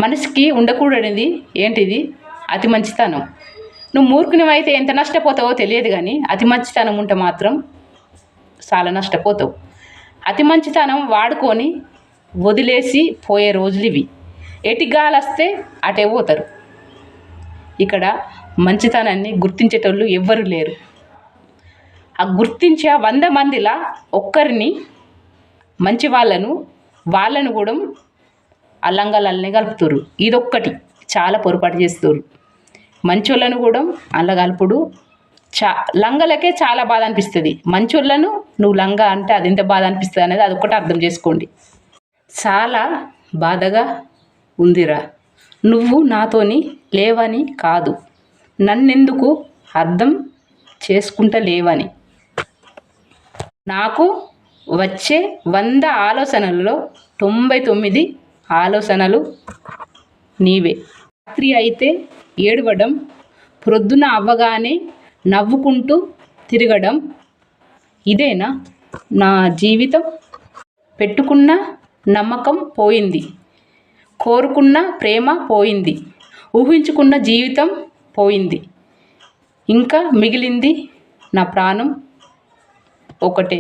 మనిషికి ఉండకూడనిది ఏంటిది? అతి మంచితనం. నువ్వు మూర్ఖునివైతే ఎంత నష్టపోతావో తెలియదు, కానీ అతి మంచితనం ఉంటే మాత్రం చాలా నష్టపోతావు. అతి మంచితనం వాడుకొని వదిలేసి పోయే రోజులు ఇవి. ఎటి గాలి వస్తే అటే పోతారు. ఇక్కడ మంచితనాన్ని గుర్తించేటోళ్ళు ఎవ్వరు లేరు. ఆ గుర్తించే 100 మందిలా ఒక్కరిని మంచి వాళ్ళను కూడా ఆ లంగలనే కలుపుతారు. ఇదొక్కటి చాలా పొరపాటు చేస్తారు. మంచోళ్ళను కూడా అల్ల కలుపుడు లంగలకే చాలా బాధ అనిపిస్తుంది. మంచోళ్ళను నువ్వు లంగ అంటే అది ఎంత బాధ అనిపిస్తుంది అనేది అదొక్కటి అర్థం చేసుకోండి. చాలా బాధగా ఉందిరా, నువ్వు నాతోని లేవని కాదు, నన్నెందుకు అర్థం చేసుకుంటలేవని. నాకు వచ్చే 100 ఆలోచనలలో 99 ఆలోచనలు నీవే. రాత్రి అయితే ఏడవడం, ప్రొద్దున అవ్వగానే నవ్వుకుంటూ తిరగడం, ఇదేనా నా జీవితం? పెట్టుకున్న నమ్మకం పోయింది, కోరుకున్న ప్రేమ పోయింది, ఊహించుకున్న జీవితం పోయింది. ఇంకా మిగిలింది నా ప్రాణం ఒకటే.